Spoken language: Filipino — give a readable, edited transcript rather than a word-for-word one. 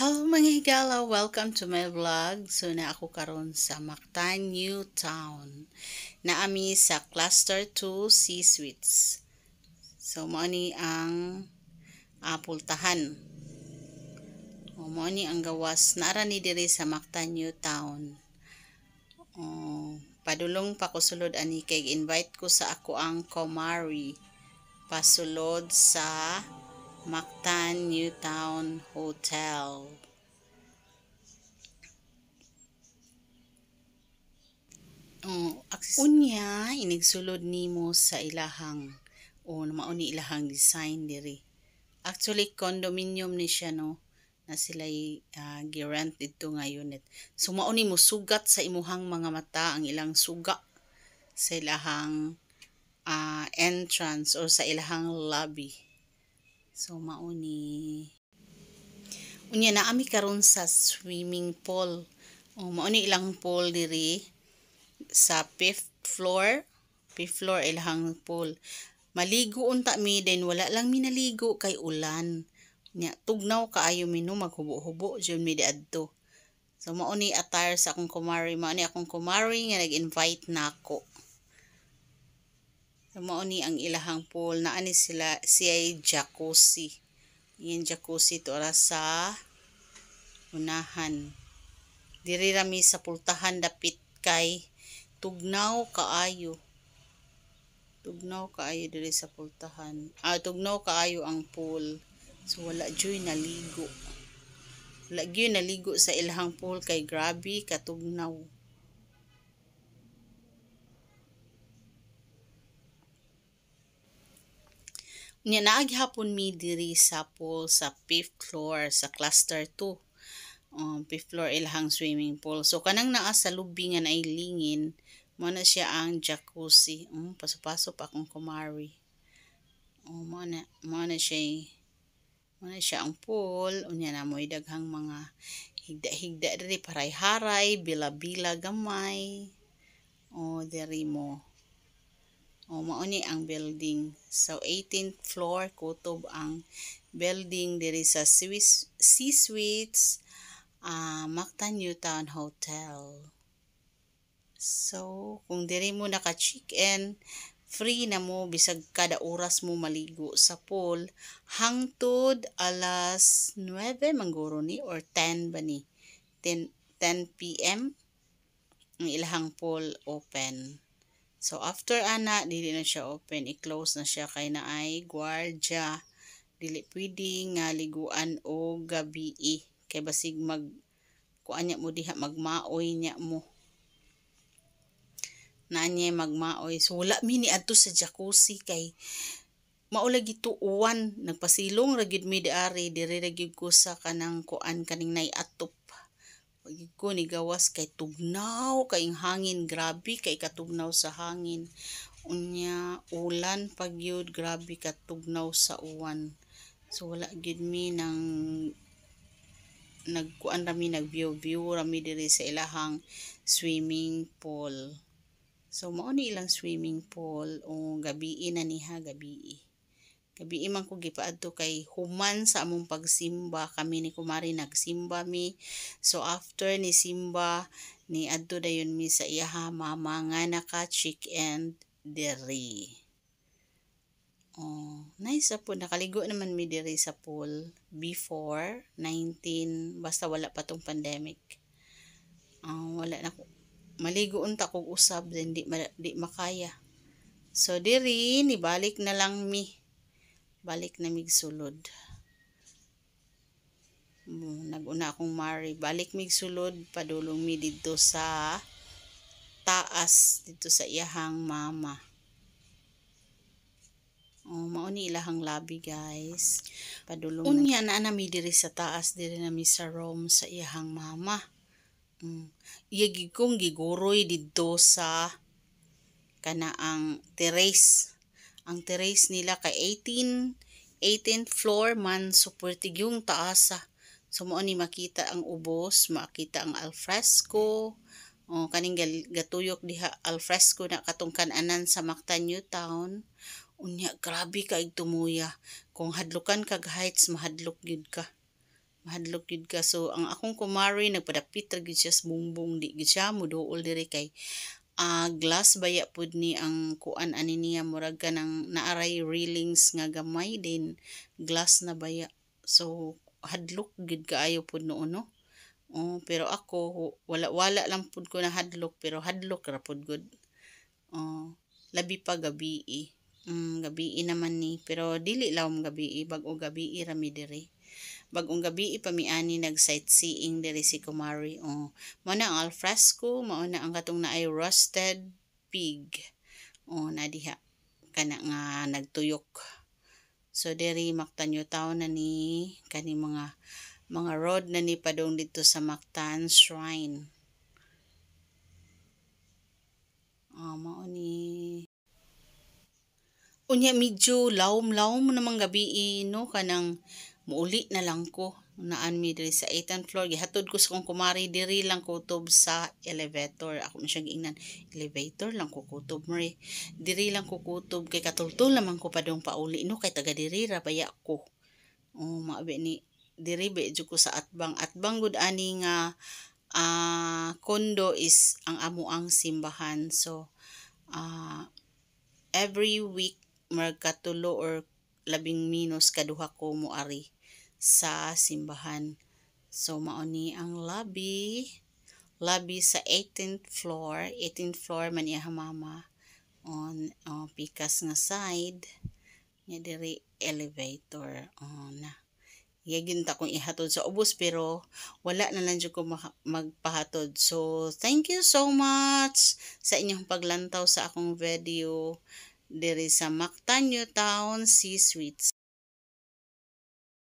Hello mga higala, welcome to my vlog. So na ako karon sa Mactan, New Town. Naami sa Cluster 2 C Suites. So mao ni ang pultahan. O mao ni ang gawas naara ni diri sa Mactan, New Town. Padulong pa ko sulod ani kay invite ko sa ako ang Komari pasulod sa Mactan New Town Hotel. Unya inigsulod nimo sa ilahang mao ni ilahang design diri. Actually condominium ni siya no na sila'y gi-rent dito nga unit. So mao ni mo sugat sa imuhang mga mata ang ilang suga sa ilahang entrance or sa ilahang lobby. So mao ni unya naami karon sa swimming pool. Mao ni ilang pool diri sa fifth floor ilahang pool. Maligo unta mi then wala lang mi naligo kay ulan. Nya tugnaw kaayo mi no maghubo-hubo jud mi diadto. So mao ni attire sa akong kumari, mao ni akong kumari nga nag-invite nako. So mao ni ang ilahang pool na ani siya jacuzzi. Yung jacuzzi to ara sa unahan. Diri rami sa pultahan dapit kay tugnaw kaayo. Tugnaw kaayo diri sa pultahan. Tugnaw kaayo ang pool. So wala joy naligo. Wala gyud naligo sa ilahang pool kay grabe katugnaw. Nya naagi hapon mi diri sa pool sa 5th floor sa cluster 2. 5th floor ilahang swimming pool. So kanang naa sa lobby nga nailingin, mo na siya ang jacuzzi. Paso-paso pa akong kumari. Mo na siya ang pool. Unya na mo'y daghang mga higda-higda diri paray-haray, bila-bila gamay. Diri mo. Mao ni ang building. So 18th floor kutob ang building diri sa C Suites Mactan New Town Hotel. So kung diri mo naka-check-in, free na mo bisag kada oras mo maligo sa pool hangtod alas 9 mangguro ni or 10 ba ni 10 PM ang ilahang pool open. So after ana dili na siya open, i-close na siya kay naay gwardiya. Dili pwede nga liguan o gabi kay basig kuan nya mo diha magmaoy nya mo. Naanya magmaoy. So wala mi ni adto sa jacuzzi kay maula gituuan, nagpasilong ra gyud mi diari, diri ra gyud ko sa kanang kuan kaning naiatop. Wag ko ni gawas kay tugnaw kay hangin, grabe kay katugnaw sa hangin. Unya ulan pag yun, grabe katugnaw sa uwan. So wala gyud mi nang nagkuan rami, nag-view rami diri sa ilahang swimming pool. So mao ni ilang swimming pool gabi na niha gabi. Gabi man ko gipaadto kay human sa among pagsimba kami ni kumari nagsimba mi. So after ni simba ni adto dayon mi sa iyaha mama nga naka-check-in diri. Nice po, nakaligo naman mi diri sa pool before 19 basta wala pa tong pandemic. Wala na ko maligo unta kog usab then di makaya. So diri ni balik na lang mi. Balik na mig sulod. Naguna akong mari, balik mig sulod padulong mi dito sa taas dito sa iyahang mama. Mao ni ilahang lobby guys. Padulong unya na nami diri sa taas, diri nami sa room sa iyahang mama. Iyagi kong giguroy dito sa kanaang terrace. Ang terrace nila kay 18th floor man, super tigyong taasa. So mao ni makita ang ubos, makita ang alfresco. Kaning gatuyok diha alfresco na katong kan-anan sa Mactan New Town. Unya grabe ka tumuya. Kung hadlukan kag heights mahadlok gyud ka. Mahadlok gid ka. So ang akong kumari nagpadapit ra gid siya sa bumbong, di gid siya moduol diri kay glass baya pud ni ang kuan ani niya, murag ka ng naaray railings nga gamay din glass na baya. So hadlok gid kaayo pud noon, no. Oh, pero ako wala lang pud ko na hadlok, pero hadlok ra pud gud. Oh, labi pa gabi eh. Gabi naman ni, pero dili lawom gabi, bag-o gabi ra mi diri. Bag-ong gabi ipamiani nag sightseeing diri si Kumari. Oh, mao na ang alfresco, mao na ang katong naay roasted pig. Oh, na diha kana nga nagtuyok. So diri Mactan Town na ni kani mga road na ni padong dito sa Mactan Shrine. Mao ni. Unya medyo lawom-lawom namang gabi no, kanang muuli na lang ko naan mi diri sa 8th floor, gihatod ko sa kong kumari diri lang kutob sa elevator. Ako man siya giingnan, elevator lang ko kutob mo diri lang ko kutob kay katultol naman ko padong pauli no, kay taga diri ra baya ko. Maabi ni diri ba jud ko sa atbang gud ani nga kondo is ang amuang simbahan. So every week magkatulo or labing minus kaduha ko moari sa simbahan. So mao ni ang lobby sa 18th floor. 18th floor man iya mama on pikas nga side nya diri elevator na. Yagin ta kong ihatod sa ubos, pero wala na lang jud ko magpahatod. So thank you so much sa inyong paglantaw sa akong video diri sa Mactan Town C Suites.